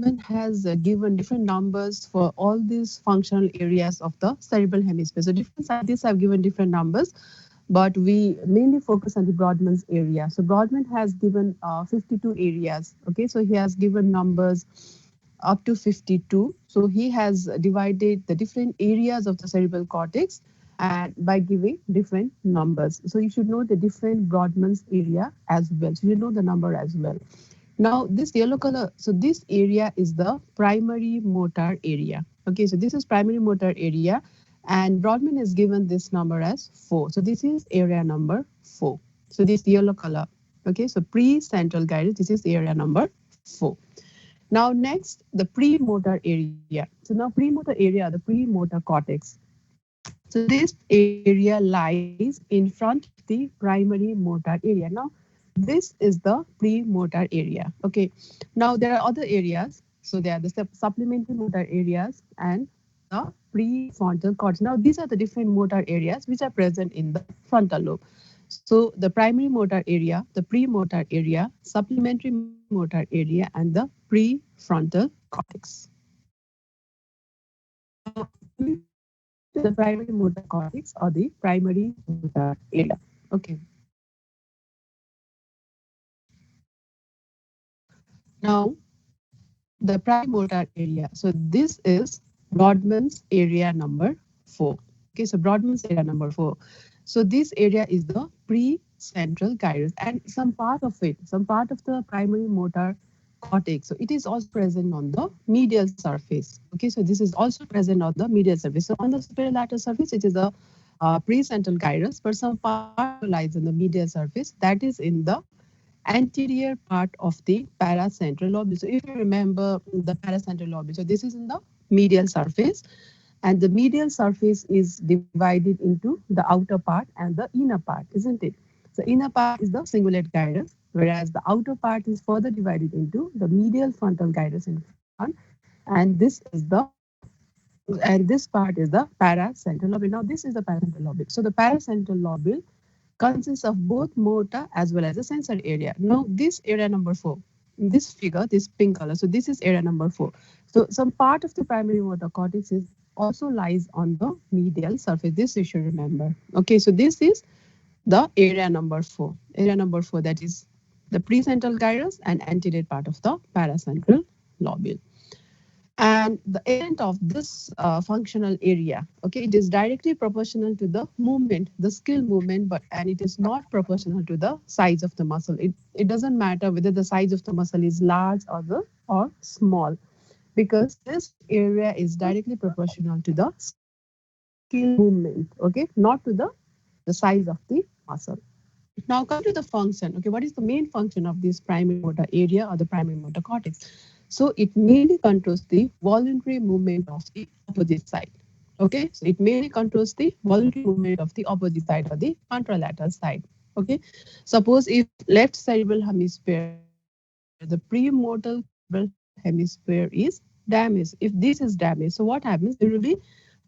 Brodmann has given different numbers for all these functional areas of the cerebral hemisphere. So different scientists have given different numbers, but we mainly focus on the Brodmann's area. So Brodmann has given 52 areas. Okay, so he has given numbers up to 52. So he has divided the different areas of the cerebral cortex and by giving different numbers. So you should know the different Brodmann's area as well. So you know the number as well. Now this yellow color, so this area is the primary motor area. Okay, so this is primary motor area and Brodmann has given this number as 4. So this is area number 4. So this yellow color. Okay, so pre-central gyrus, this is area number 4. Now next, the premotor area. So now premotor area, the premotor cortex. So this area lies in front of the primary motor area. Now this is the premotor area. Okay. Now there are other areas. So there are the supplementary motor areas and the prefrontal cortex. Now these are the different motor areas which are present in the frontal lobe. So the primary motor area, the premotor area, supplementary motor area, and the prefrontal cortex. Now, coming to the primary motor cortex or the primary motor area. Okay. Now, the premotor area. So this is Brodmann's area number 4. Okay, so Brodmann's area number 4. So this area is the pre-central gyrus and some part of it, some part of the primary motor cortex. So it is also present on the medial surface. Okay, so this is also present on the medial surface. So on the superolateral surface, it is the pre-central gyrus, but some part also lies on the medial surface. That is in the anterior part of the paracentral lobule. So if you remember the paracentral lobule, so this is in the medial surface and the medial surface is divided into the outer part and the inner part, isn't it? So inner part is the cingulate gyrus, whereas the outer part is further divided into the medial frontal gyrus in front, and this part is the paracentral lobule. Now this is the paracentral lobule. So the paracentral lobule consists of both motor as well as the sensory area. Now, this area number 4, in this figure, this pink color, so this is area number 4. So some part of the primary motor cortex is also lies on the medial surface. This you should remember. Okay, so this is the area number 4. Area number 4, that is the precentral gyrus and anterior part of the paracentral lobule. And the extent of this functional area, okay, it is directly proportional to the movement, the skill movement, but and it is not proportional to the size of the muscle. It doesn't matter whether the size of the muscle is large or small, because this area is directly proportional to the skill movement, okay, not to the size of the muscle. Now come to the function. Okay, what is the main function of this primary motor area or the primary motor cortex? So it mainly controls the voluntary movement of the opposite side. Okay, so it mainly controls the voluntary movement of the opposite side or the contralateral side. Okay, suppose if left cerebral hemisphere, the premotor cerebral hemisphere is damaged. If this is damaged, so what happens? There will be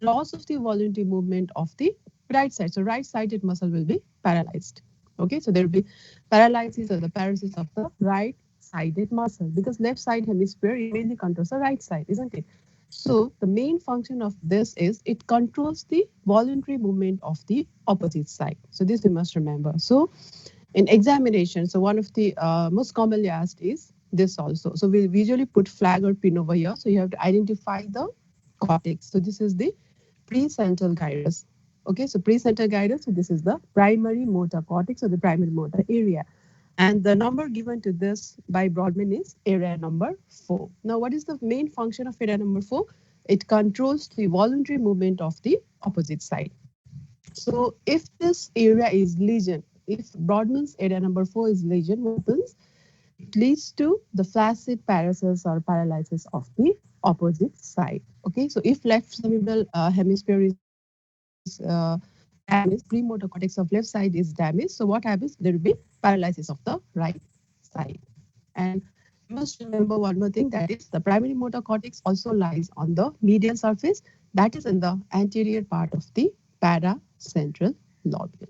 loss of the voluntary movement of the right side. So right-sided muscle will be paralyzed. Okay, so there will be paralysis or the paralysis of the right-sided muscle because left side hemisphere it mainly controls the right side, isn't it? So the main function of this is it controls the voluntary movement of the opposite side. So this we must remember. So in examination, so one of the most commonly asked is this also. So we usually put flag or pin over here. So you have to identify the cortex. So this is the precentral gyrus. Okay, so precentral gyrus, so this is the primary motor cortex or the primary motor area. And the number given to this by Brodmann is area number 4. Now, what is the main function of area number 4? It controls the voluntary movement of the opposite side. So if this area is lesion, if Brodmann's area number 4 is lesion, what happens? It leads to the flaccid paralysis or paralysis of the opposite side. Okay, so if left cerebral hemisphere is damaged, premotor cortex of left side is damaged, so what happens? There will be paralysis of the right side. And you must remember one more thing, that is the primary motor cortex also lies on the medial surface, that is in the anterior part of the paracentral lobule.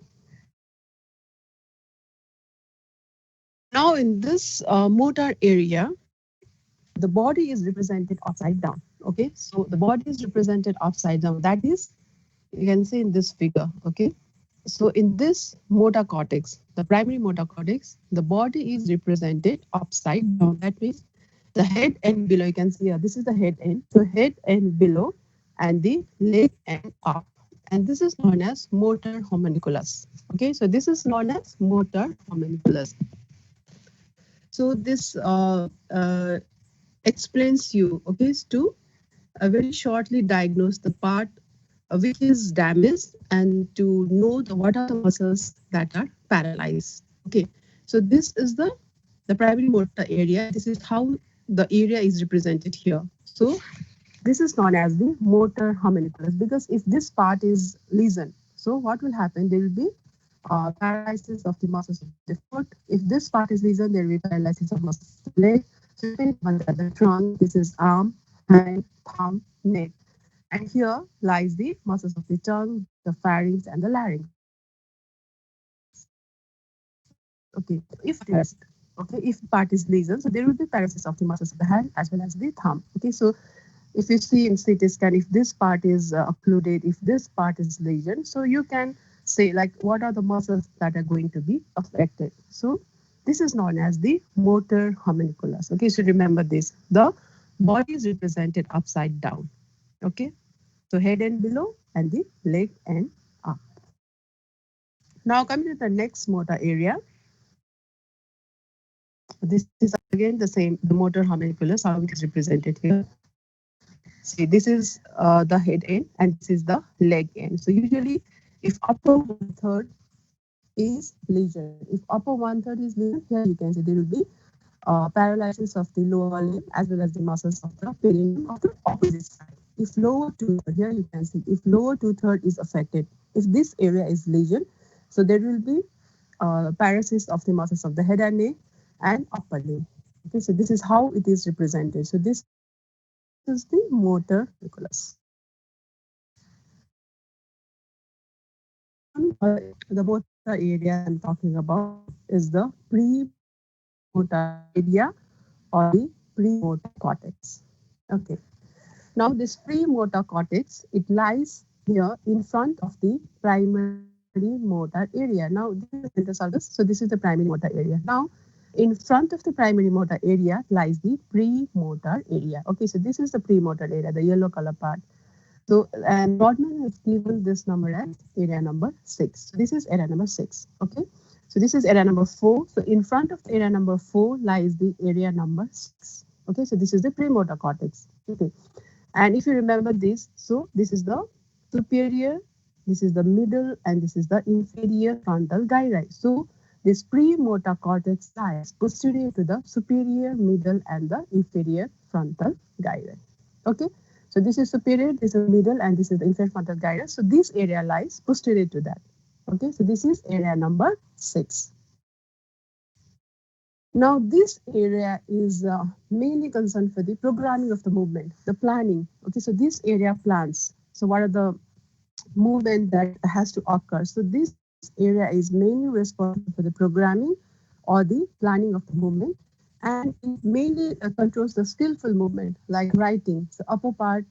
Now in this motor area, the body is represented upside down. Okay, so the body is represented upside down. That is, you can see in this figure. Okay, so in this motor cortex, the primary motor cortex, the body is represented upside down. That means the head and below, you can see here, this is the head end. So head and below and the leg and up. And this is known as motor homunculus. Okay, so this is known as motor homunculus. So this explains you, okay, to very shortly diagnose the part which is damaged and to know what are the muscles that are paralyzed. Okay, so this is the primary motor area. This is how the area is represented here. So this is known as the motor homunculus, because if this part is lesion, so what will happen? There will be paralysis of the muscles of the foot. If this part is lesion, there will be paralysis of muscles of the leg. So you can remember that the trunk, this is arm, hand, thumb, neck. And here lies the muscles of the tongue, the pharynx, and the larynx. Okay, if part is lesion, so there will be paralysis of the muscles of the hand as well as the thumb. Okay, so if you see in CT scan, if this part is occluded, if this part is lesion, so you can say like what are the muscles that are going to be affected. So this is known as the motor homunculus. Okay, so remember this. The body is represented upside down. Okay, so head and below and the leg and up. Now coming to the next motor area. This is again the same, the motor homunculus, how it is represented here. See, this is the head end and this is the leg end. So usually if upper 1/3 is lesion, if upper 1/3 is lesion, here you can see there will be paralysis of the lower limb as well as the muscles of the perineum of the opposite side. If lower 2/3, here you can see, if lower 2/3 is affected, if this area is lesion, so there will be paralysis of the muscles of the head and neck and upper limb. Okay, so this is how it is represented. So this is the motor homunculus. The motor area I'm talking about is the premotor area or the premotor cortex. Okay. Now this premotor cortex, it lies here in front of the primary motor area. Now this is the center sulcus. So this is the primary motor area. Now in front of the primary motor area lies the premotor area. Okay, so this is the premotor area, the yellow color part. So, and Rodman has given this number as area number 6. So this is area number 6. Okay. So this is area number 4. So in front of area number 4 lies the area number 6. Okay. So this is the premotor cortex. Okay. And if you remember this, so this is the superior, this is the middle, and this is the inferior frontal gyri. So this premotor cortex lies posterior to the superior, middle, and the inferior frontal gyri. Okay. So this is superior, this is middle, and this is the inferior frontal gyrus. So this area lies posterior to that. Okay, so this is area number 6. Now this area is mainly concerned for the programming of the movement, the planning. Okay, so this area plans. So what are the movement that has to occur? So this area is mainly responsible for the programming or the planning of the movement, and it mainly controls the skillful movement like writing. So upper part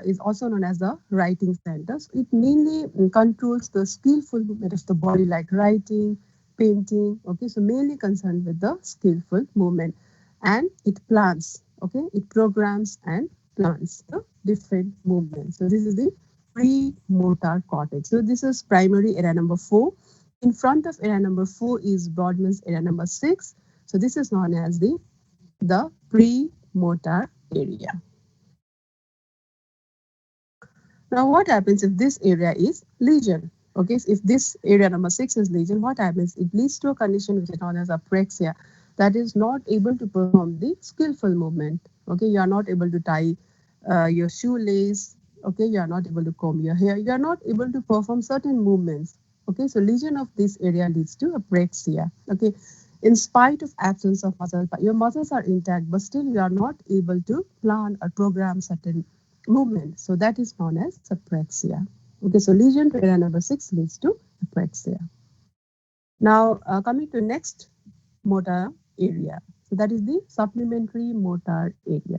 is also known as the writing center. So it mainly controls the skillful movement of the body like writing, painting. Okay, so mainly concerned with the skillful movement, and it plans. Okay, it programs and plans the different movements. So this is the premotor cortex. So this is primary area number 4. In front of area number 4 is Brodmann's area number 6. So this is known as the premotor area. Now what happens if this area is lesion? Okay, so if this area number 6 is lesion, what happens? It leads to a condition which is known as apraxia, that is not able to perform the skillful movement. Okay, you are not able to tie your shoelace. Okay, you are not able to comb your hair. You are not able to perform certain movements. Okay, so lesion of this area leads to apraxia. Okay, in spite of absence of muscles, but your muscles are intact, but still you are not able to plan or program certain movement. So that is known as apraxia. Okay, so lesion to area number 6 leads to apraxia. Now coming to next motor area. So that is the supplementary motor area.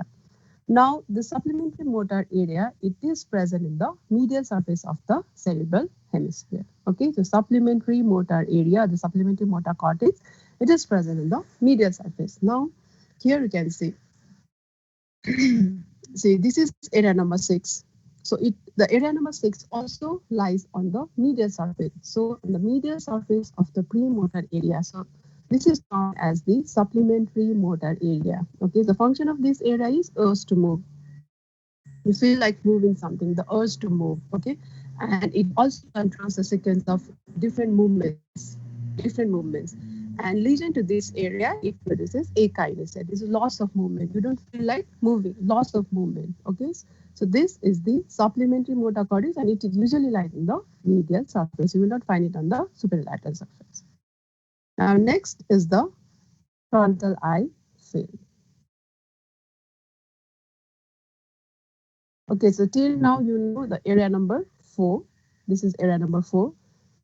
Now, the supplementary motor area, it is present in the medial surface of the cerebral hemisphere. Okay, the supplementary motor area, the supplementary motor cortex, it is present in the medial surface. Now, here you can see, see this is area number 6. So the area number 6 also lies on the medial surface. So on the medial surface of the premotor area. So this is known as the supplementary motor area. Okay, the function of this area is urge to move. You feel like moving something, the urge to move, okay? And it also controls the sequence of different movements. And lesion to this area, it produces akinesia. This is loss of movement. You don't feel like moving, loss of movement, okay? So this is the supplementary motor cortex, and it usually lies in the medial surface. You will not find it on the superlateral surface. Now next is the frontal eye field. Okay, so till now you know the area number 4. This is area number 4.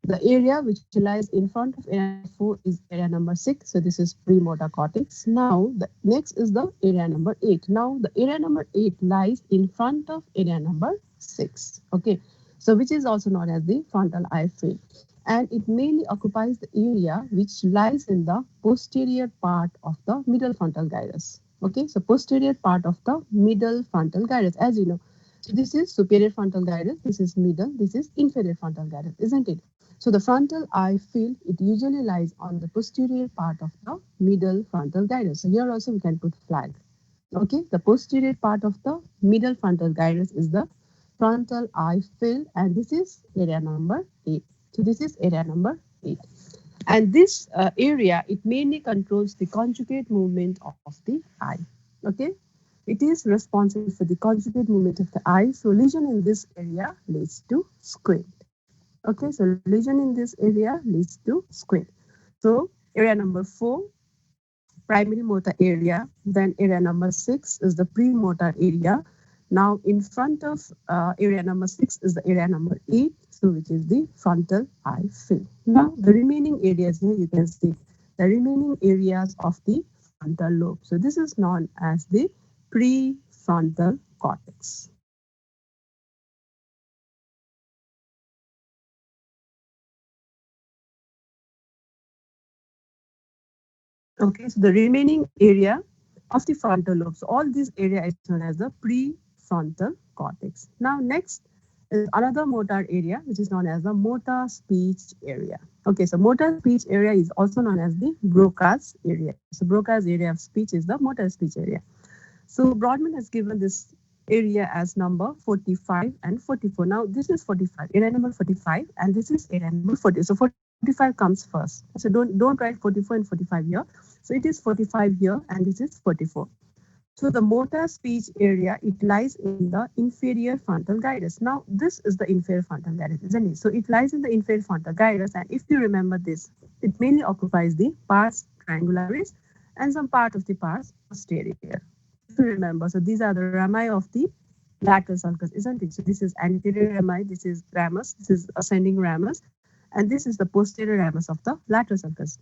The area which lies in front of area number 4 is area number 6. So this is premotor cortex. Now the next is the area number 8. Now the area number 8 lies in front of area number 6. Okay, so which is also known as the frontal eye field. And it mainly occupies the area which lies in the posterior part of the middle frontal gyrus. Okay, so posterior part of the middle frontal gyrus, as you know. So this is superior frontal gyrus, this is middle, this is inferior frontal gyrus, isn't it? So the frontal eye field, it usually lies on the posterior part of the middle frontal gyrus. So here also we can put flag. Okay, the posterior part of the middle frontal gyrus is the frontal eye field, and this is area number 8. So this is area number 8. And this area, it mainly controls the conjugate movement of the eye. Okay, it is responsible for the conjugate movement of the eye. So lesion in this area leads to squint. Okay, so lesion in this area leads to squint. So area number 4, primary motor area. Then area number 6 is the premotor area. Now in front of area number 6 is the area number 8, so which is the frontal eye field. Now the remaining areas here you can see the remaining areas of the frontal lobe. So this is known as the prefrontal cortex. Okay, so the remaining area of the frontal lobe. So all this area is known as the prefrontal cortex. Now next is another motor area which is known as the motor speech area. Okay, so motor speech area is also known as the Broca's area. So Broca's area of speech is the motor speech area. So Brodmann has given this area as number 45 and 44. Now this is 45, area number 45, and this is area number 40. So 45 comes first. So don't write 44 and 45 here. So it is 45 here, and this is 44. So the motor speech area, it lies in the inferior frontal gyrus. Now this is the inferior frontal gyrus, isn't it? So it lies in the inferior frontal gyrus, and if you remember this, it mainly occupies the pars triangularis and some part of the pars posterior. If you remember, so these are the rami of the lateral sulcus, isn't it? So this is anterior rami, this is ramus, this is ascending ramus, and this is the posterior ramus of the lateral sulcus.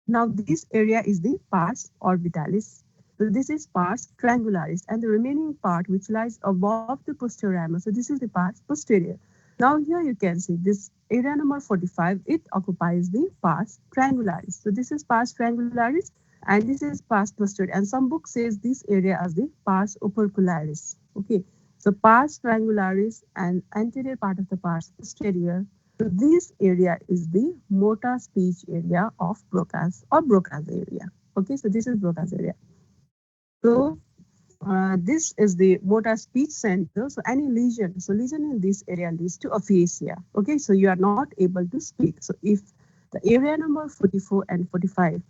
Now this area is the pars orbitalis. So this is pars triangularis, and the remaining part which lies above the posterior ramus. So this is the pars posterior. Now here you can see this area number 45, it occupies the pars triangularis. So this is pars triangularis, and this is pars posterior. And some book says this area as the pars opercularis. Okay, so pars triangularis and anterior part of the pars posterior. So this area is the motor speech area of Broca's or Broca's area. Okay, so this is Broca's area. So this is the motor speech center. So any lesion, so lesion in this area leads to aphasia. Okay, so you are not able to speak. So if the area number 44 and 45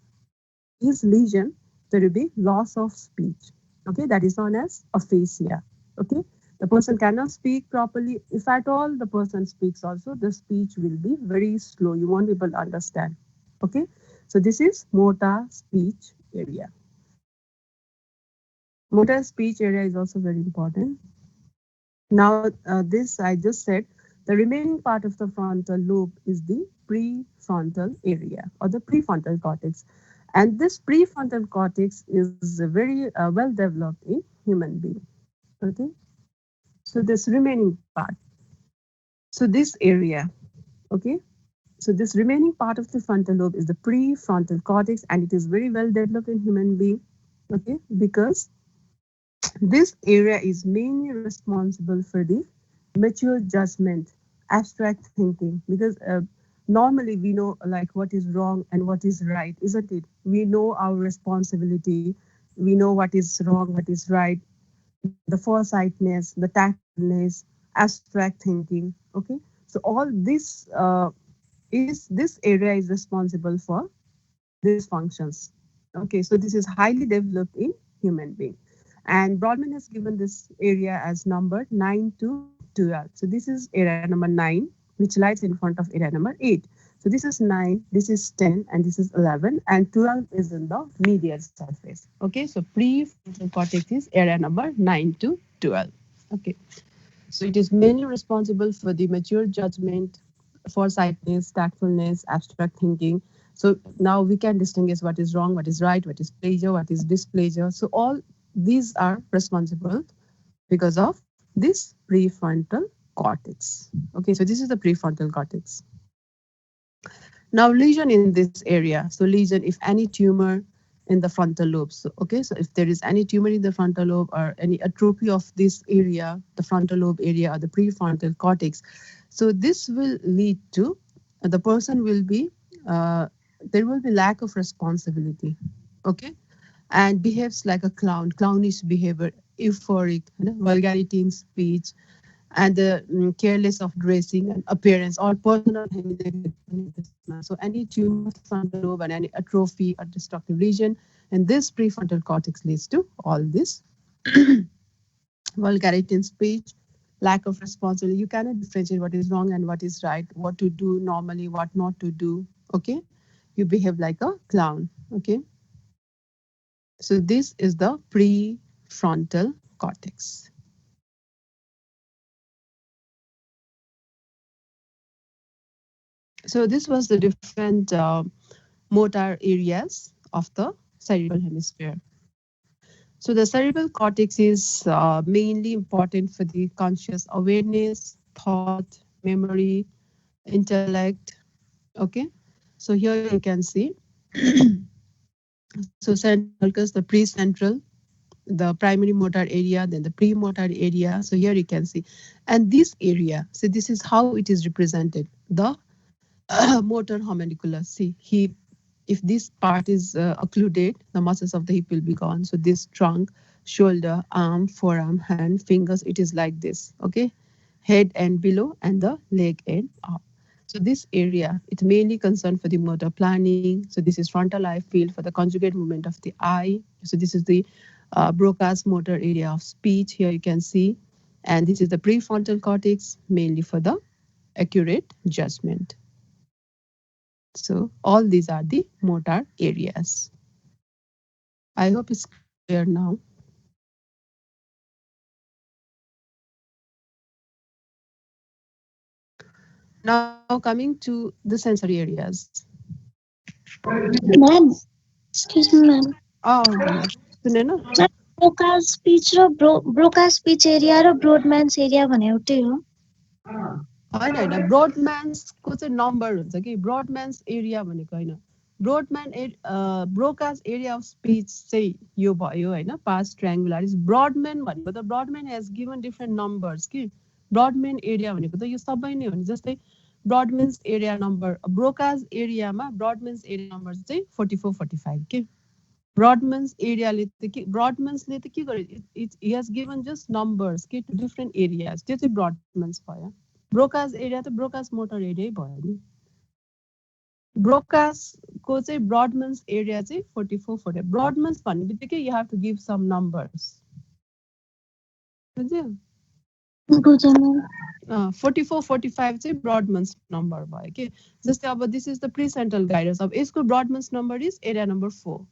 is lesion, there will be loss of speech. Okay, that is known as aphasia. Okay, the person cannot speak properly. If at all the person speaks also, the speech will be very slow. You won't be able to understand. Okay, so this is motor speech area. Motor speech area is also very important. Now, this I just said, the remaining part of the frontal lobe is the prefrontal area or the prefrontal cortex. And this prefrontal cortex is very well developed in human being. Okay, so this remaining part, so this area, okay, so this remaining part of the frontal lobe is the prefrontal cortex, and it is very well developed in human being. Okay, because this area is mainly responsible for the mature judgment, abstract thinking, because normally we know like what is wrong and what is right, isn't it? We know our responsibility, we know what is wrong, what is right, the foresightness, the tactfulness, abstract thinking. Okay, so all this area is responsible for these functions. Okay, so this is highly developed in human being. And Brodmann has given this area as number 9 to 12. So this is area number 9, which lies in front of area number 8. So this is 9, this is 10, and this is 11, and 12 is in the medial surface. Okay, so prefrontal cortex is area number 9 to 12. Okay, so it is mainly responsible for the mature judgment, foresightness, tactfulness, abstract thinking. So now we can distinguish what is wrong, what is right, what is pleasure, what is displeasure. So all these are responsible because of this prefrontal cortex. Okay, so this is the prefrontal cortex. Now lesion in this area. So lesion, if any tumor in the frontal lobe. So okay, so if there is any tumor in the frontal lobe or any atrophy of this area, the frontal lobe area or the prefrontal cortex, so this will lead to the person will be there will be lack of responsibility. Okay, and behaves like a clown, clownish behavior, euphoric, vulgarity in speech, and the careless of dressing and appearance or personal negativeness. So any tumor of the frontal lobe and any atrophy or destructive lesion in this prefrontal cortex leads to all this vulgarity in speech, lack of responsibility. You cannot differentiate what is wrong and what is right, what to do normally, what not to do. Okay, you behave like a clown. Okay, so this is the prefrontal cortex. So this was the different motor areas of the cerebral hemisphere. So the cerebral cortex is mainly important for the conscious awareness, thought, memory, intellect. Okay, so here you can see. So central sulcus, the precentral, the primary motor area, then the premotor area. So here you can see, and this area. So this is how it is represented. The motor homunculus. See, hip. If this part is occluded, the muscles of the hip will be gone. So this trunk, shoulder, arm, forearm, hand, fingers, it is like this. Okay, head and below, and the leg and up. So this area, it's mainly concerned for the motor planning. So this is frontal eye field for the conjugate movement of the eye. So this is the Broca's motor area of speech. Here you can see, and this is the prefrontal cortex, mainly for the accurate judgment. So all these are the motor areas. I hope it's clear now. Now coming to the sensory areas. Ma'am, excuse me, ma'am. Oh, सुने ना Ma'am, Broca speech area र ब्रोडम्यान्स area भने एउटै हो होइन होइन ब्रोडम्यान्सको चाहिँ number हुन्छ कि ब्रोडम्यान्स एरिया भनेको होइन ब्रोकास एरिया अफ स्पिच चाहिँ यो भयो होइन पास्ट ट्रायङ्गुलारिस ब्रडम्यान भनेको त ब्रडम्यान हेज गिभन डिफ्रेन्ट नम्बर्स कि ब्रडम्यान एरिया भनेको त यो सबै नै हो नि जस्तै ब्रडम्यान्स एरिया नम्बर ब्रोकास एरियामा ब्रडम्यान्स एरिया नम्बर चाहिँ 44-45 के ब्रडम्यान्स एरियाले त के ब्रडम्यान्सले त के गर्यो it has given just numbers के टु डिफ्रेन्ट एरियाज त्यो चाहिँ ब्रडम्यान्स भयो ब्रोकास एरिया त ब्रोकास मोटर एरियै भयो नि ब्रोकासको चाहिँ ब्रडम्यान्स एरिया चाहिँ 44-40 ब्रडम्यान्स भन्ने बित्तिकै you have to give some numbers बुझ्यो 44-45 चाहिँ ब्रडम्यान्स नम्बर भयो कि जस्तै अब this is the precentral guidance अब यसको Brodmann's number is area number 4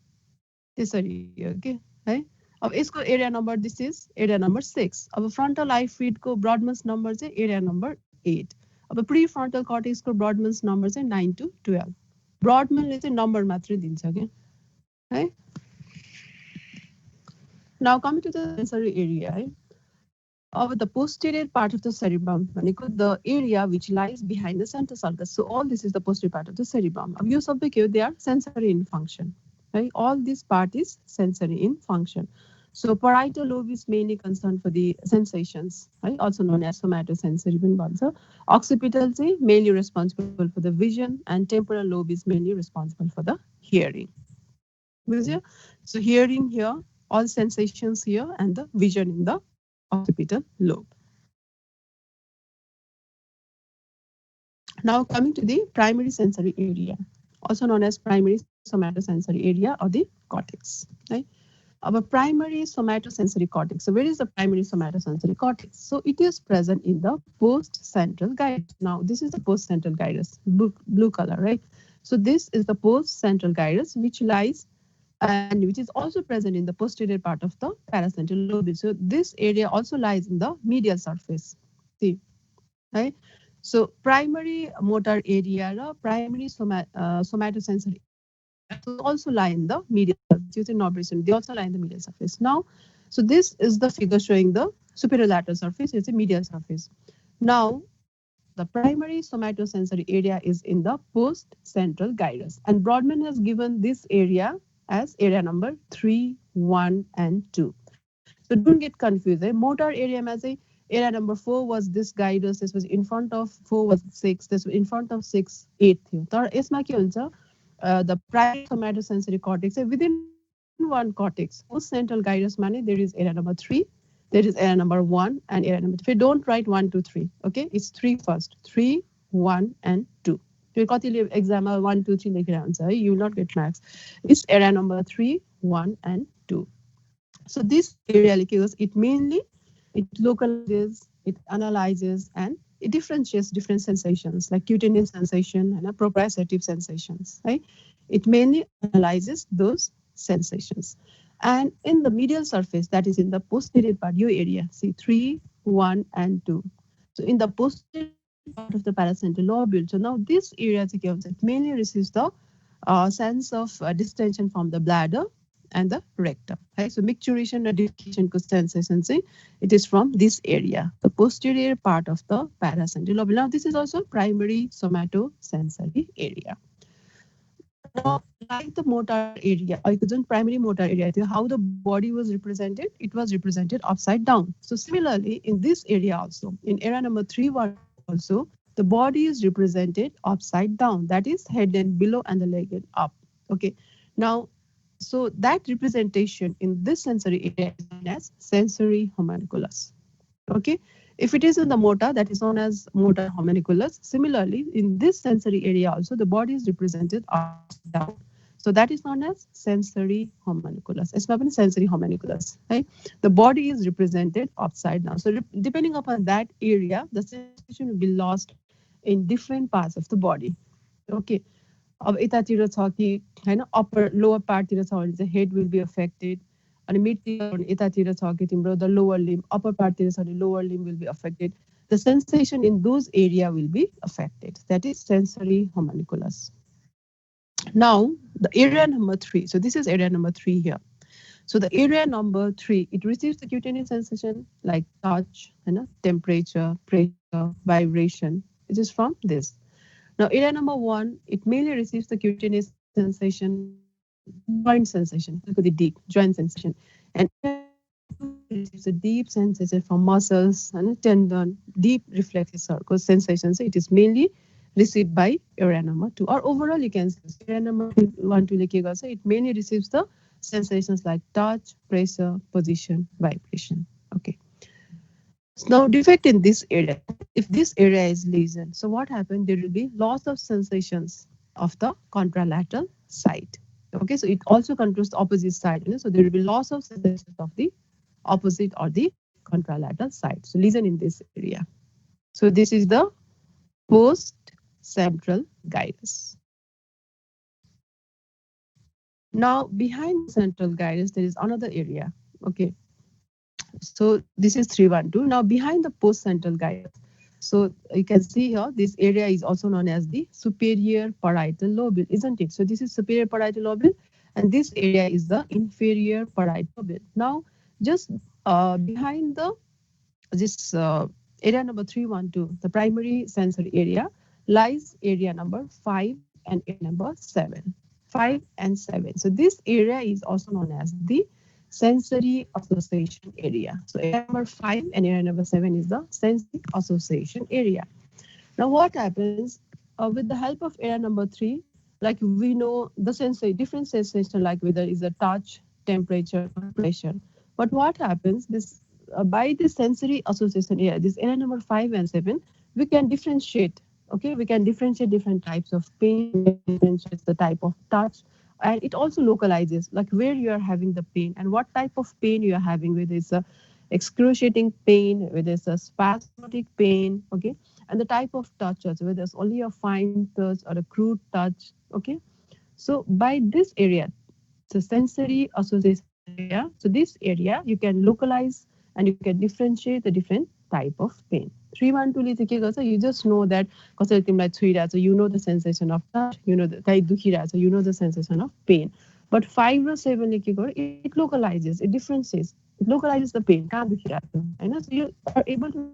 त्यसरी हो कि है अब यसको area number this is area number 6 अब फ्रन्टल आई फिडको ब्रडम्यान्स नम्बर चाहिँ एरिया नम्बर 8 अब प्री फ्रन्टल कर्टेक्सको ब्रडम्यान्स नम्बर चाहिँ 9 to 12 ब्रडम्यानले चाहिँ नम्बर मात्रै दिन्छ क्या right? Now coming to the sensory area, right? Over the posterior part of the cerebrum, the area which lies behind the center sulcus. So all this is the posterior part of the cerebrum. Of use of the they are sensory in function. Right? All this part is sensory in function. So parietal lobe is mainly concerned for the sensations, right? Also known as somatosensory bhन्छ. Occipital is mainly responsible for the vision, and temporal lobe is mainly responsible for the hearing. So hearing here, all sensations here, and the vision in the occipital lobe. Now coming to the primary sensory area, also known as primary somatosensory area or the cortex. Right? Our primary somatosensory cortex. So where is the primary somatosensory cortex? So it is present in the post-central gyrus. Now this is the post-central gyrus, blue color, right? So this is the post-central gyrus which lies and which is also present in the posterior part of the paracentral lobe. So this area also lies in the medial surface. See, right? So primary motor area, primary somatosensory also lie in the medial surface. Using Norbison, they also lie in the medial surface. Now, so this is the figure showing the superior lateral surface. It's a medial surface. Now, the primary somatosensory area is in the post-central gyrus, and Brodmann has given this area as area number 3, 1, and 2. So don't get confused. Motor area as a area number 4 was this gyrus. This was in front of 4 was 6. This was in front of 6, 8 थियो. तर यसमा के हुन्छ the primary somatosensory cortex within one cortex post central gyrus माने there is area number 3, there is area number 1 and area number 3. Don't write 1 2 3. Okay, it's 3 first. 3, 1 and 2. त्यो कतिले एक्जाममा 1 2 3 लेखेर हुन्छ है, you will not get marks. It's area number 3, 1 and 2. So this area, it mainly it localizes, it analyzes, and it differentiates different sensations like cutaneous sensation and proprioceptive sensations. Right? It mainly analyzes those sensations. And in the medial surface, that is in the posterior part, your area, see 3, 1, and 2. So in the posterior part of the paracentral lobule, so now this area it mainly receives the sense of distension from the bladder and the rectum. Right? So micturition or defecation sensation, it is from this area, the posterior part of the paracentral lobule. Now this is also primary somatosensory area. Now, like the motor area, or primary motor area, how the body was represented, it was represented upside down. So similarly, in this area also, in area number 3 also, the body is represented upside down. That is head and below and the leg and up. Okay. Now, so that representation in this sensory area is known as sensory homunculus. Okay. If it is in the motor, that is known as motor homunculus. Similarly, in this sensory area also, the body is represented upside down. So that is known as sensory homunculus. It's not sensory homunculus, right? The body is represented upside down. So depending upon that area, the sensation will be lost in different parts of the body. Okay. अब यतातिर छ कि हैन अपर lower पार्टतिर छ भने चाहिँ head will be affected अनि मिडतिर यतातिर छ कि तिम्रो द लोवर लिम्ब अपर पार्टतिर छ भने lower limb will be affected the sensation in those area will be affected that is sensory homunculus now the area number 3 so this is area number 3 here so the area number 3 it receives the cutaneous sensation like touch temperature pressure vibration it is from this. Now, area number 1, it mainly receives the cutaneous sensation, joint sensation, look at the deep joint sensation, and it receives a deep sensation from muscles and tendon, deep reflexive circle sensations. It is mainly received by area number 2. Or overall, you can see area number 1 to it mainly receives the sensations like touch, pressure, position, vibration. Okay. Now, defect in this area, if this area is lesion, so what happened? There will be loss of sensations of the contralateral side. Okay, so it also controls the opposite side. So there will be loss of sensations of the opposite or the contralateral side. So lesion in this area. So this is the post-central gyrus. Now, behind the central gyrus, there is another area. Okay. So this is 312. Now behind the post-central gyrus, so you can see here, this area is also known as the superior parietal lobule, isn't it? So this is superior parietal lobule, and this area is the inferior parietal lobe. Now, just behind the this area number 312, the primary sensory area, lies area number 5 and area number 7. 5 and 7. So this area is also known as the sensory association area. So area number 5 and area number 7 is the sensory association area. Now what happens with the help of area number 3, like we know the sensory different sensation, like whether is a touch, temperature, or pressure. But what happens this by the sensory association area, this area number 5 and 7, we can differentiate. Okay, we can differentiate different types of pain. We can differentiate the type of touch, and it also localizes like where you are having the pain and what type of pain you are having, whether it's a excruciating pain, whether it's a spasmodic pain. Okay, and the type of touches, whether it's only a fine touch or a crude touch. Okay, so by this area, the sensory association area, so this area you can localize and you can differentiate the different type of pain. 312 ले चाहिँ के गर्छ, you just know that कसैले तिमीलाई छुइरहेछ, you know the sensation of touch, you know the कहीँ दुखिरहेछ, you know the sensation of pain. But 5 र 7 ले के गर्यो, it localizes, it differentiates, it localizes the pain, कहाँ दुखिरहेछ हैन. So you are able to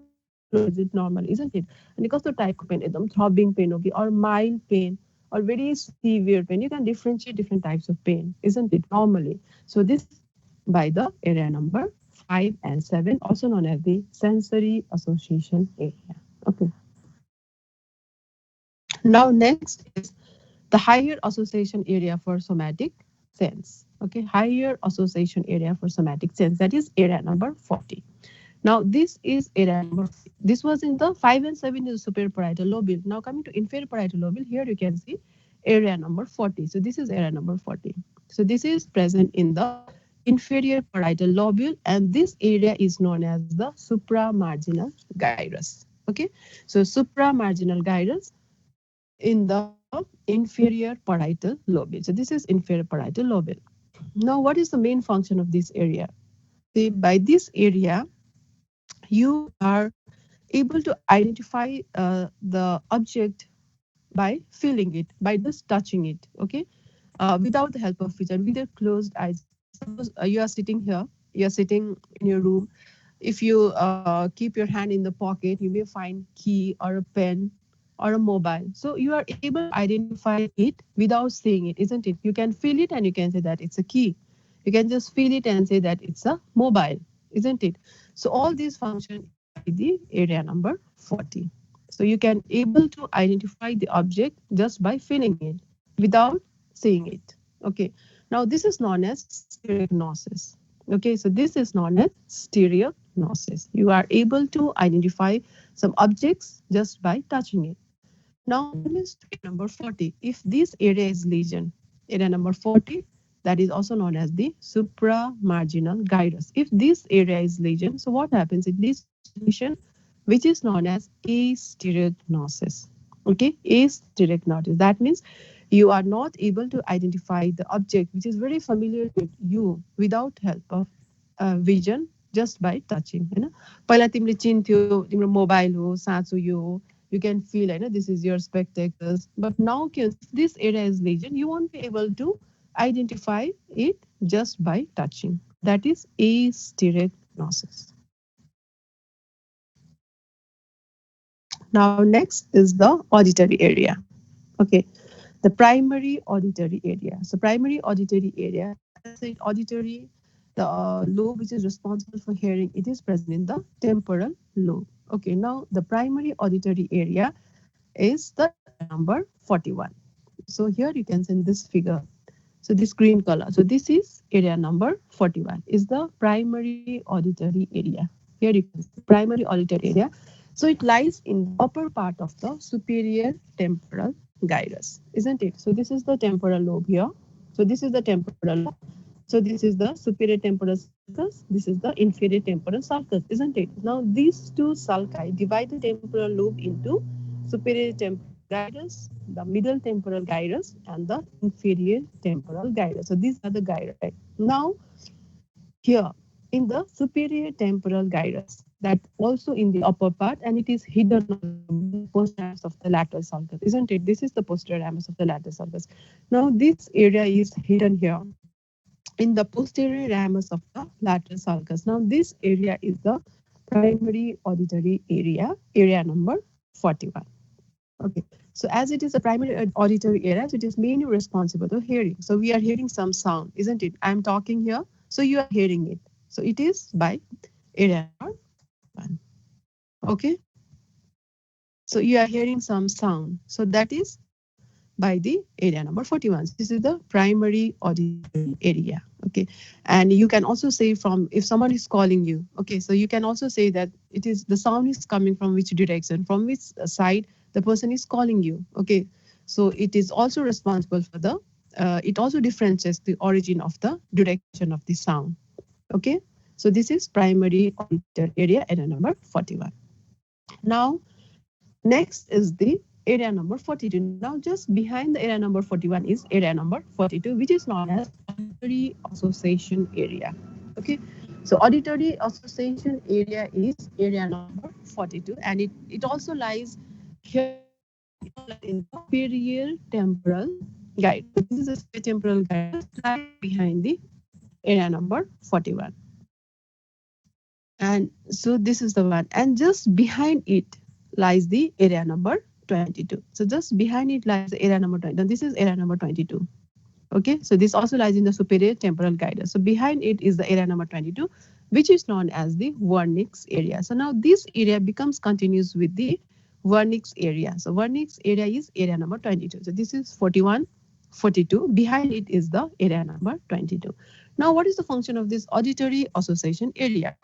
localize it normally, isn't it? अनि कस्तो टाइपको pen, एकदम थ्रबिङ pen हो कि or mild pain or very severe pain. You can differentiate different types of pain, isn't it? Normally. So this by the area number 5 and 7, also known as the sensory association area. Okay. Now next is the higher association area for somatic sense. Okay, higher association area for somatic sense, that is area number 40. Now this is area number, this was in the 5 and 7 is superior parietal lobule. Now coming to inferior parietal lobule, here you can see area number 40. So this is area number 40. So this is present in the inferior parietal lobule, and this area is known as the supramarginal gyrus. Okay, so supramarginal gyrus in the inferior parietal lobule. So this is inferior parietal lobule. Now what is the main function of this area? See, by this area you are able to identify the object by feeling it, by just touching it. Okay, without the help of vision, with your closed eyes. Suppose you are sitting here, you are sitting in your room. If you keep your hand in the pocket, you may find key or a pen or a mobile. So you are able to identify it without seeing it, isn't it? You can feel it and you can say that it's a key. You can just feel it and say that it's a mobile, isn't it? So all these function by the area number 40. So you can able to identify the object just by feeling it without seeing it. Okay. Now this is known as stereognosis. Okay, so this is known as stereognosis. You are able to identify some objects just by touching it. Now coming to area number 40. If this area is lesion, area number 40, that is also known as the supramarginal gyrus. If this area is lesion, so what happens in this lesion, which is known as astereognosis. Okay, astereognosis. That means you are not able to identify the object which is very familiar with you without help of vision, just by touching. होइन, पहिला तिमीले चिन्थ्यो तिम्रो mobile हो, साँचो यो हो, you can feel होइन this is your spectacles. But now this area is lesion, you won't be able to identify it just by touching. That is astereognosis. Now next is the auditory area. Okay, the primary auditory area. So primary auditory area, as I said, auditory, the lobe which is responsible for hearing, it is present in the temporal lobe. Okay, now the primary auditory area is the area number 41. So here you can see in this figure, so this green color, so this is area number 41 is the primary auditory area. Here you can see primary auditory area. So it lies in the upper part of the superior temporal gyrus, isn't it? So this is the temporal lobe here. So this is the temporal lobe. So this is the superior temporal sulcus. This is the inferior temporal sulcus, isn't it? Now these two sulci divide the temporal lobe into superior temporal gyrus, the middle temporal gyrus, and the inferior temporal gyrus. So these are the gyri. Now here in the superior temporal gyrus, that also in the upper part, and it is hidden also by the posterior ramus of the lateral sulcus, isn't it? This is the posterior ramus of the lateral sulcus. Now this area is hidden here in the posterior ramus of the lateral sulcus. Now this area is the primary auditory area, area number 41. Okay, so as it is a primary auditory area, so it is mainly responsible for hearing. So we are hearing some sound, isn't it? I'm talking here, so you are hearing it. So it is by area number 1. Okay, so you are hearing some sound. So that is by the area number 41. So this is the primary auditory area. Okay, and you can also say from if someone is calling you. Okay, so you can also say that it is the sound is coming from which direction, from which side the person is calling you. Okay, so it is also responsible for the. It also differentiates the origin of the direction of the sound. Okay, so this is primary auditory area, area number 41. Now next is the area number 42. Now, just behind the area number 41 is area number 42, which is known as auditory association area. Okay, so auditory association area is area number 42, and it also lies here. It also lies in the superior temporal gyrus. So this is a superior temporal gyrus lies behind the area number 41. And so this is the one, and just behind it lies the area number 22. So just behind it lies the area number 20. Now this is area number 22. Okay, so this also lies in the superior temporal gyrus. So behind it is the area number 22, which is known as the Wernicke's area. So now this area becomes continuous with the Wernicke's area. So Wernicke's area is area number 22. So this is 41, 42. Behind it is the area number 22. Now what is the function of this auditory association area?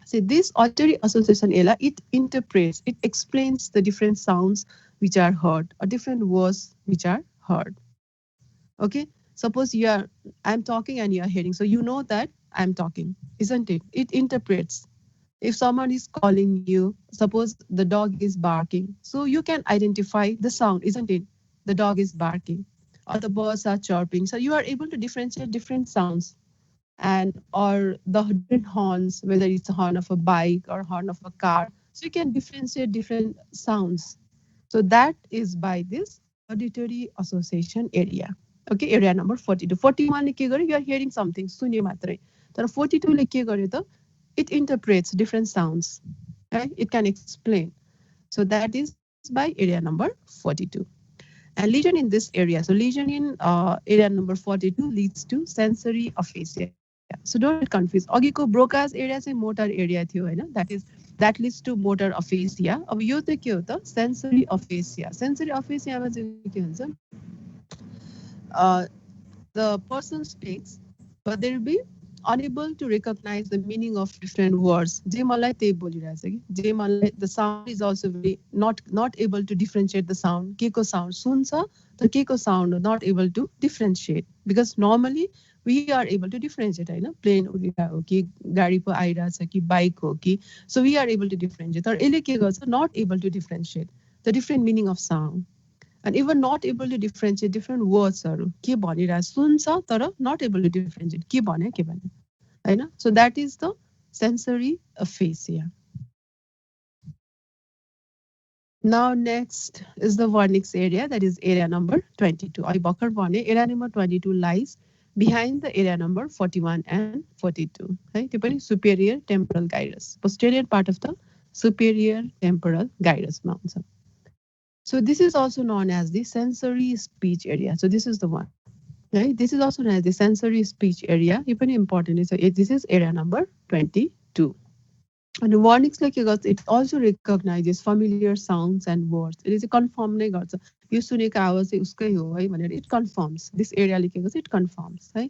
See, this auditory association area, it interprets, it explains the different sounds which are heard or different words which are heard. Okay, suppose I'm talking and you are hearing, so you know that I'm talking, isn't it? It interprets. If someone is calling you, suppose the dog is barking, so you can identify the sound, isn't it? The dog is barking or the birds are chirping. So you are able to differentiate different sounds and or the different horns, whether it's a horn of a bike or horn of a car. So you can differentiate different sounds. So that is by this auditory association area. Okay, area number 42. 41 ले के गर्यो, you are hearing something, सुन्यो मात्रै. तर 42 ले के गर्यो त, it interprets different sounds. Okay? It can explain. So that is by area number 42. And lesion in this area. So lesion in area number 42 leads to sensory aphasia. So don't get confused. अघिको Broca's area चाहिँ motor area थियो हैन, that leads to motor aphasia. अब यो चाहिँ के हो त sensory aphasia. Sensory aphasia मा चाहिँ के हुन्छ, the person speaks but they will be unable to recognize the meaning of different words. जे मलाई त्यही बोलिरहेछ कि, जे मलाई the sound is also very not able to differentiate the sound. के को sound सुन्छ तर के को sound not able to differentiate, because normally we are able to differentiate हैन, प्लेन उडिरहेको हो कि गाडी पो आइरहेछ कि बाइक हो कि, so we are able to differentiate. तर यसले के गर्छ, not able to differentiate the different meaning of sound. And even not able to differentiate different words haru के भनिरहेछ, सुन्छ तर not able to differentiate के भन्यो के भन्यो हैन. So that is the sensory aphasia. Now next is the Wernicke's area, that is area number 22. I भर्खर भने area number 22 lies behind the area number 41 and 42. है, त्यो पनि superior temporal gyrus, posterior part of the superior temporal gyrus मा हुन्छ. So this is also known as the sensory speech area. So this is the one, right? This is also known as the sensory speech area. Even important. So this is area number 22. And Wernicke's like it also recognizes familiar sounds and words. It is a confirm नै गर्छ, यो सुनेको आवाज चाहिँ उसकै हो है भनेर it confirms. This area लेखेको छ, it confirms है.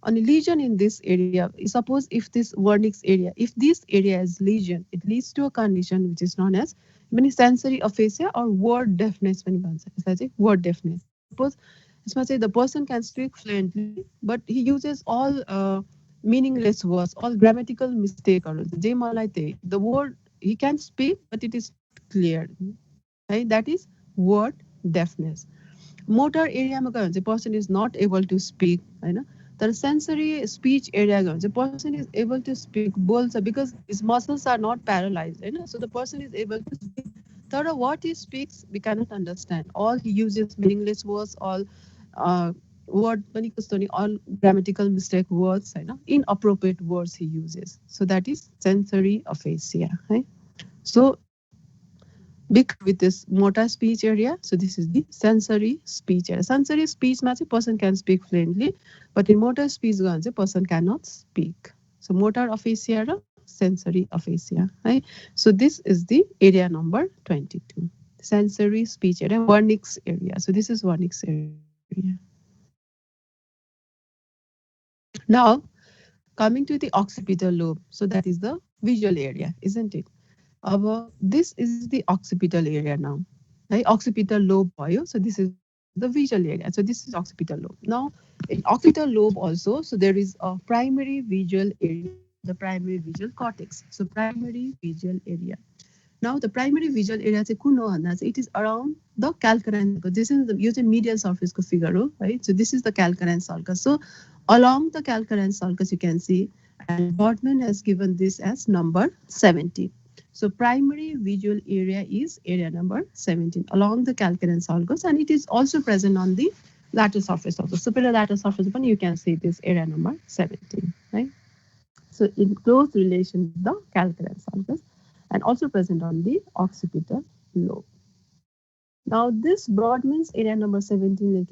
And lesion in this area, suppose if this Wernicke's area, if this area is lesion, it leads to a condition which is known as sensory aphasia or word deafness पनि भन्छ. यसलाई चाहिँ word deafness. Suppose यसमा चाहिँ the person can speak fluently but he uses all meaningless words, all grammatical mistakeहरू, जे मलाई त्यही, the word he can speak but it is not clear, right? That is word deafness. Motor area मा गयो भने चाहिँ person is not able to speak Hahn, The sensory speech area the person is able to speak bolsa because his muscles are not paralyzed, you know? So the person is able to speak. Third, what he speaks we cannot understand. All he uses meaningless words, all uh, word all grammatical mistake words, you know, inappropriate words he uses. So that is sensory aphasia, right? So because with this motor speech area, so this is the sensory speech area. Sensory speech means a person can speak fluently, but in motor speech a person cannot speak. So motor aphasia or sensory aphasia, right? So this is the area number 22. Sensory speech area, Wernicke's area. So this is Wernicke's area. Now coming to the occipital lobe, so that is the visual area, isn't it? This is the occipital area now. Right? Occipital lobe भयो. So this is the visual area. So this is occipital lobe. Now, in occipital lobe also, so there is a primary visual area called the primary visual cortex. So primary visual area. Now, the primary visual area चाहिँ कुन हो भन्दा चाहिँ it is around the calcarine sulcus. This is the यो चाहिँ medial surface को figure हो, right? So this is the calcarine sulcus. So along the calcarine sulcus you can see, and Brodmann has given this as number 17. So primary visual area is area number 17 along the calcarine sulcus, and it is also present on the lateral surface of the superior lateral surface. But you can see this area number 17, right? So in close relation with the calcarine sulcus and also present on the occipital lobe. Now this Brodmann's area number 17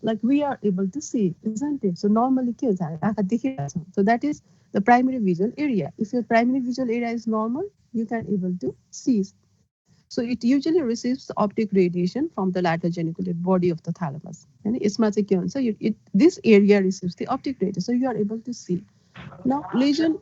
like we are able to see, isn't it? So normally so that is the primary visual area. If your primary visual area is normal, you can able to see. So it usually receives optic radiation from the lateral geniculate body of the thalamus. And this area receives the optic radiation, so you are able to see. Now lesion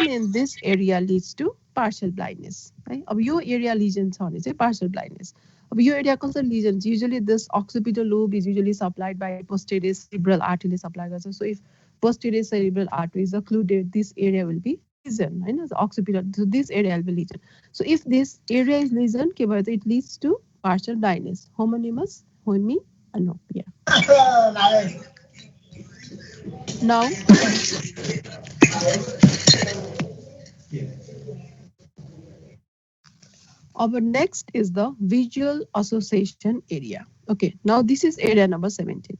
in this area leads to partial blindness. Right? अब यो area lesion छ भने चाहिँ partial blindness. अब यो area कस्तो lesion? Usually this occipital lobe is usually supplied by posterior cerebral artery supply गर्छ. So if posterior cerebral artery is occluded, this area will be lesion. होइन? So occipital, so this area will be lesion. So if this area is lesion, के भयो त it leads to partial blindness. Homonymous hemianopia. Now our next is the visual association area. Okay, now this is area number 17.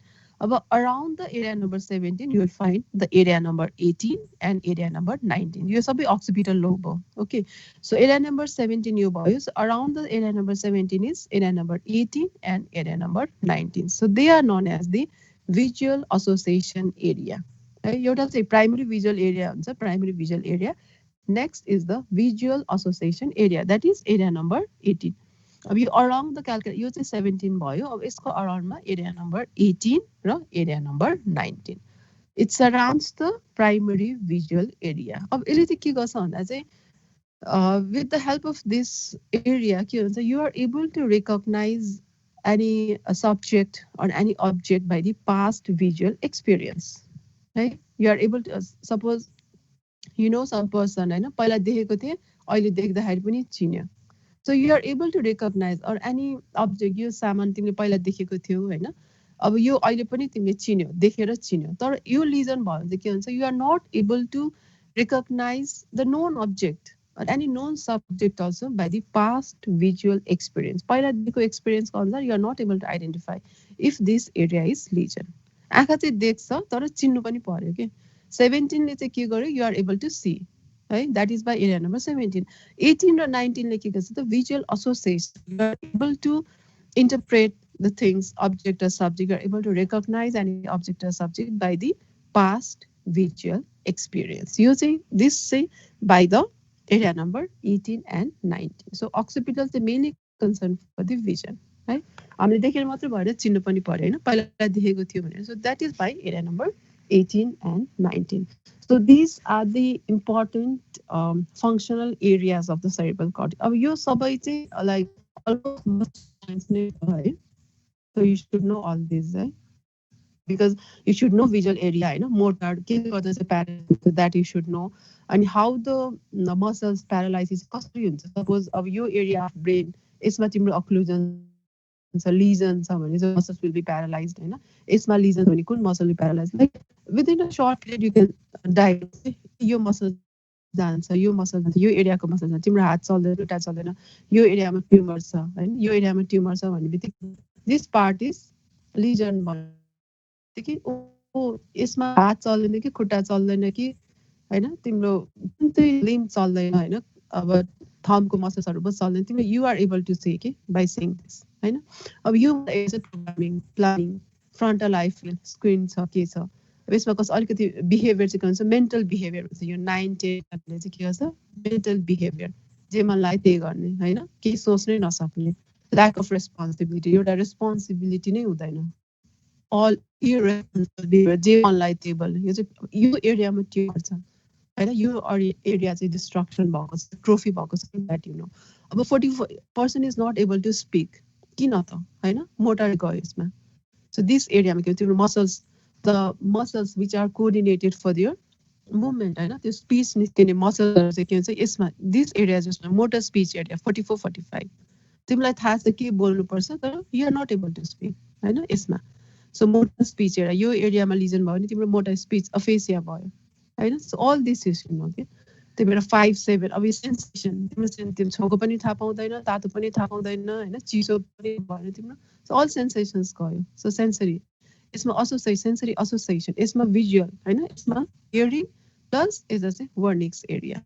Around the area number 17, you will find the area number 18 and area number 19. You have occipital lobe. Okay, so area number 17 you buy. So around the area number 17 is area number 18 and area number 19. So they are known as the visual association area. You have say primary visual area, primary visual area. Next is the visual association area, that is area number 18. अब यो around the calculate यो चाहिँ 17 भयो. अब यसको अराउन्डमा area number 18 र area number 19. It surrounds the primary visual area. अब यसले चाहिँ के गर्छ भन्दा चाहिँ with the help of this area के हुन्छ, you are able to recognise any subject or any object by the past visual experience. Right? You are able to suppose you know some person होइन पहिला देखेको थिए अहिले देख्दाखेरि पनि चिन्यो. So you are able to recognize or any object यो सामान तिमीले पहिला देखेको थियौ होइन, अब यो अहिले पनि तिमीले चिन्यो, देखेर चिन्यो. तर यो लिजन भयो भने चाहिँ के हुन्छ, you are not able to recognize the known object or any known subject also by the past visual experience. पहिला देखेको एक्सपिरियन्सको अनुसार you are not able to identify if this area is lesion. आँखा चाहिँ देख्छ तर चिन्नु पनि पर्यो के. 17 ले चाहिँ के गर्यो, you are able to see. Right? That is by area number 17. 18 or 19 like the visual association. You are able to interpret the things, object or subject. You are able to recognize any object or subject by the past visual experience. You see this say by the area number 18 and 19. So occipital is mainly concerned for the vision. Right? हामीले देखेर मात्र भएर चिन्नु पनि पर्यो हैन, पहिला देखेको थियो भनेर. So that is by area number 18 and 19. So these are the important functional areas of the cerebral cortex. अब यो सबै चाहिँ like almost must नै है. So you should know all these, right? Because you should know visual area Hahn, motor के गर्दा चाहिँ paralysis, that you should know, and how the muscles paralysis कसरी हुन्छ. Suppose अब यो area of brain यसमा तिम्रो occlusion lesion छ भने चाहिँ muscles will be paralyzed हैन यसमा lesion भने कुन muscle will be paralyzed like within a short period you can diagnose yo muscle जान्छ यो muscle जान्छ यो एरियाको muscle जान्छ तिम्रो हात चल्दैन खुट्टा चल्दैन यो एरियामा ट्युमर छ हैन यो एरियामा ट्युमर छ भन्नेबित्तिकै this part is lesion कि ओ यसमा हात चल्दैन कि खुट्टा चल्दैन कि हैन तिम्रो कुन चाहिँ लिम्ब चल्दैन हैन अब थम्बको मसल्सहरु पनि चल्दैन तिम्रो यु आर एबल टु से के बाइ सीइङ दिस हैन अब यो as a programming planning frontal eye field screen छ के छ अब यसमा कस अलिकति बिहेभियर चाहिँ के हुन्छ मेन्टल बिहेभियर हुन्छ यो 9 10 ले चाहिँ के गर्छ मेन्टल बिहेभियर जे मन लाग्यो त्यही गर्ने हैन केही सोच्नै नसक्ने ल्याक अफ रेस्पोन्सिबिलिटी एउटा रेस्पोन्सिबिलिटी नै हुँदैन all irresponsible जे अनलाइन टेबल यो चाहिँ यो एरियामा ट्युमर छ हैन यो एरिया चाहिँ डिस्ट्रक्सन भएको छ ट्रोफी भएको छ दैट यु नो अब 40% is not able to speak किन त हैन मोटर गयो यसमा सो दिस एरियामा के तिम्रो muscles the muscles which are coordinated for your movement हैन त्यो स्पीच निस्किने मसल्सहरु चाहिँ के हुन्छ यसमा दिस एरिया जसमा मोटर स्पीच एरिया 44 45 तिमीलाई थाहा छ के बोल्नु पर्छ तर you are not able to speak हैन यसमा सो मोटर स्पीच एरिया यो एरियामा लिजन भयो भने तिम्रो मोटर स्पीच अफेसिया भयो हैन so all this is you know के त्यही भएर 5 7 अब यो सेन्सेसन तिम्रो छौको पनि थाहा पाउँदैन तातो पनि थाहा पाउँदैन हैन चिसो पनि भएन तिम्रो सो अल सेन्सेसन्स गयो सो सेन्सरी यसमा सेन्सरी एसोसिएसन यसमा भिजुअल हैन यसमा हियरिङ प्लस यस चाहिँ Wernicke's area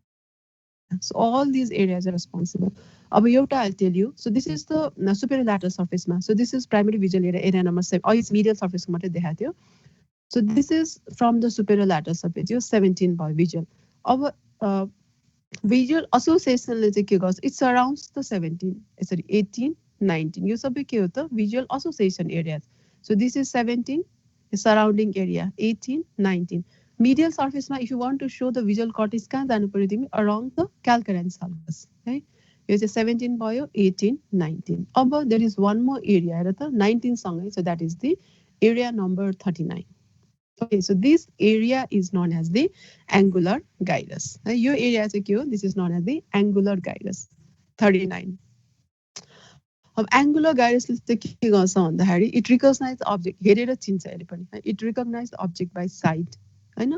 so all these areas are responsible अब एउटा I'll tell you so this is the superior lateral surface ma so this is primary visual area number 7 or it's medial surface को मात्रै देखाएको थियो so this is from the superior lateral surface यो 17 भयो visual अब visual association ले चाहिँ के गर्छ it surrounds the 17 sorry 18 19 यो सबै के हो त visual association areas so this is 17 the surrounding area 18 19 medial surface ma if you want to show the visual cortex कहाँ जानु पर्यो तिमी around the calcarine sulcus है यो चाहिँ 17 भयो 18 19 अब there is one more area हेर त 19 सँगै so that is the area number 39 okay so this area is known as the angular gyrus है यो एरिया चाहिँ के हो this is known as the angular gyrus 39 अब एंगुलर गाइरस चाहिँ के गर्छ भन्दाखेरि इट रिकग्नाइज अब्जेक्ट हेरेर चिन्छ अहिले पनि it recognise object by sight हैन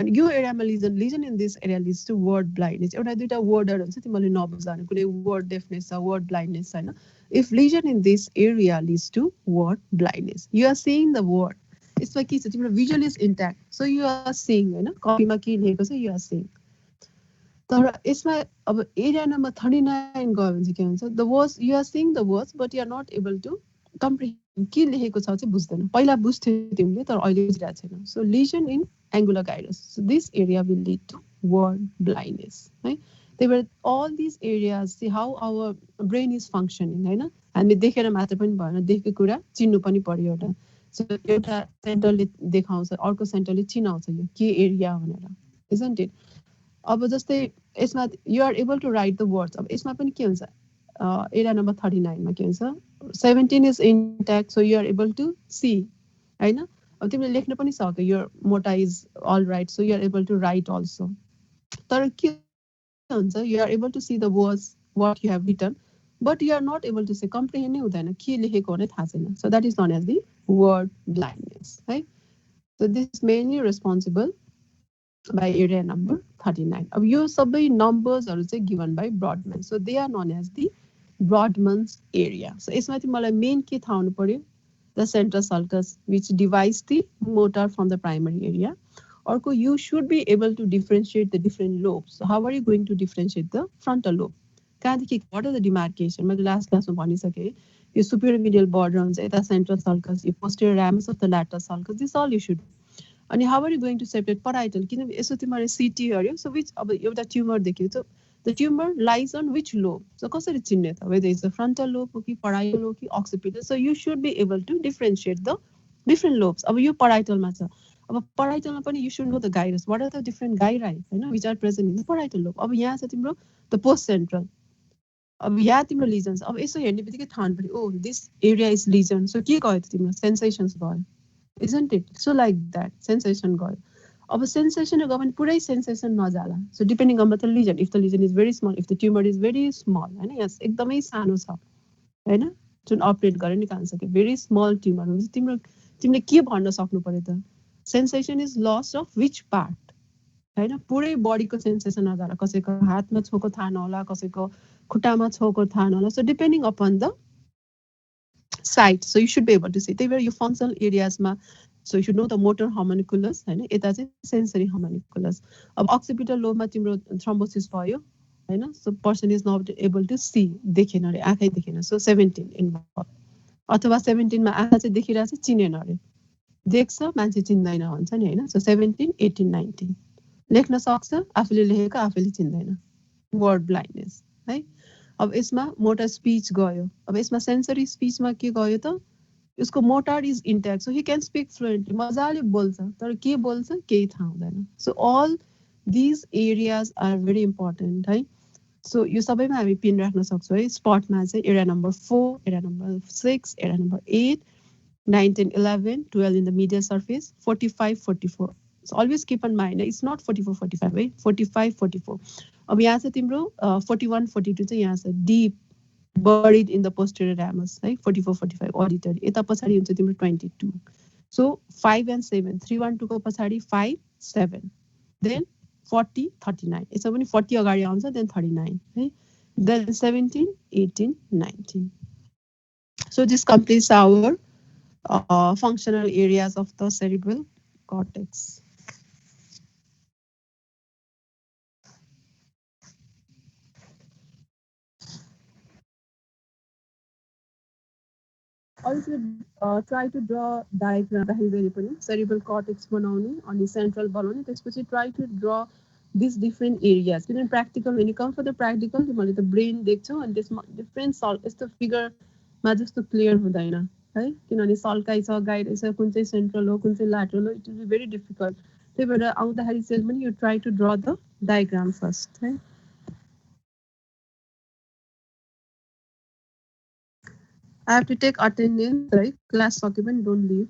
अनि यो एरियामा lesion in this area leads to word blindness एउटा दुईटा वर्डहरु हुन्छ तिमीले नबुझ्दा कुनै वर्ड डेफनेस छ वर्ड ब्लाइन्डनेस हैन if lesion in this area leads to word blindness you are seeing the word यसमा के छ तिम्रो visual is intact so you are seeing हैन कपीमा के लेखेको छ यु आर सीइङ तर यसमा अब एरिया नम्बर 39 गयो भने चाहिँ के हुन्छ the words you are seeing the words but you are not able to comprehend के लेखेको छ चाहिँ बुझ्दैन पहिला बुझ्थ्यौ तिमीले तर अहिले बुझिरहेको छैन सो लिजन इन angular gyrus so this area will lead to word blindness right they were all these areas see how our brain is functioning हैन हामी देखेर मात्र पनि भएन देखेको कुरा चिन्नु पनि पर्यो एउटा सो एउटा सेन्टरले देखाउँछ अर्को सेन्टरले चिनाउँछ यो के एरिया भनेर isn't it अब जस्तै यसमा you are able to write the words अब यसमा पनि के हुन्छ एरिया नम्बर 39 मा के हुन्छ 17 is intact so you are able to see हैन अब तिमीले लेख्न पनि सक्यौ your मोटा is all right so you are able to write also तर के हुन्छ you are able to see the words what you have written but you are not able to say comprehend नै हुँदैन के लेखेको भने थाहा छैन so that is known as the word blindness right so this is mainly responsible by area number 39 अब यो सबै नम्बर्सहरु चाहिँ given by Brodmann so they are known as the Brodmann's area so यसमा चाहिँ मलाई मेन के थाहा हुनु पर्यो the central sulcus which divides the motor from the primary area orko you should be able to differentiate the different lobes so how are you going to differentiate the frontal lobe kaadiki what are the demarcation मैले last class मा भनिसके यो superior medial border हुन्छ यता central sulcus yo posterior ramus of the lateral sulcus this all you should अनि how are you going to separate parietal किन यसो तिमीले CT हर्यो so which अब एउटा tumour देख्यो so the tumor lies on which lobe so कसरी चिन्ने त whether it's the frontal lobe हो कि parietal हो कि occipital so you should be able to differentiate the different lobes अब यो parietal मा छ अब parietal मा पनि you should know the gyrus what are the different gyri Hahn which are present in the parietal lobe अब यहाँ छ तिम्रो the post central अब यहाँ तिम्रो lesions अब यसो हेर्नेबित्तिकै थाहा हुनु पर्यो oh this area is lesion so के गयो त तिम्रो sensations गयो isn't it so like that sensation गयो अब सेन्सेसन गयो भने पुरै सेन्सेसन नजाला so depending on the lesion if the lesion is very small if the tumour is very small हैन यस एकदमै सानो छ हैन जुन अपरेट गरेर निकाल्न सक्यो भेरी स्मल ट्युमर हुन्छ तिमीले के भन्न सक्नु पर्यो त सेन्सेसन इज लस अफ विच पार्ट हैन पुरै बडीको सेन्सेसन नजाला कसैको हातमा छोको थाहा नहोला कसैको खुट्टामा छोको थाहा नहोला so depending upon the site so you should be able to see त्यही भएर यो फङ्सनल एरियाजमा so you should know the motor homunculus हैन यता चाहिँ सेन्सरी हर्मोनिकुलस अब अक्सिपिटल लोबमा तिम्रो थ्रोम्बोसिस भयो हैन so person is not able to see देखेन अरे आँखै देखेन सो 17 इन्भल्भ अथवा 17 मा आँखा चाहिँ देखिरहेको छ चिनेन अरे देख्छ मान्छे चिन्दैन भन्छ नि हैन सो 17 18 19 लेख्न सक्छ आफूले लेखेको आफूले चिन्दैन वर्ड ब्लाइन्डनेस है अब यसमा मोटर स्पीच गयो अब यसमा सेन्सरी स्पीचमा के गयो त उसको motor is intact so he can speak fluently मजाले बोल्छ तर के बोल्छ केही थाहा हुँदैन so all these areas are very important है सो यो सबैमा हामी पिन राख्न सक्छौँ है स्पटमा चाहिँ area number 4 area number 6 area number 8 9 10 11 12 in the medial surface 45 44 so always keep in mind it's not 44 45 है 45 44 अब यहाँ चाहिँ तिम्रो 41 42 चाहिँ यहाँ छ deep buried in the posterior ramus है 44 45 auditory यता पछाडी हुन्छ तिम्रो 22 so 5 and 7 3 1 2 को पछाडी 5 7 then 40 39 यसमा पनि 40 अगाडि आउँछ then 39 है then 17 18 19 so this completes our functional areas of the cerebral cortex. Also, try to draw diagram राख्दै पनि cerebral cortex बनाउने अनि central बनाउने त्यसपछि try to draw these different areas किनभने practical when you come for the practical तिमीले त brain देख्छौ अनि त्यसमा different यस्तो फिगरमा जस्तो क्लियर हुँदैन है किनभने सल्काइ छ गाइड छ कुन चाहिँ सेन्ट्रल हो कुन चाहिँ ल्याटरल हो it will be very difficult त्यही भएर आउँदाखेरि चाहिँ पनि you try to draw the diagram first है I have to take attendance, right? Class document, don't leave.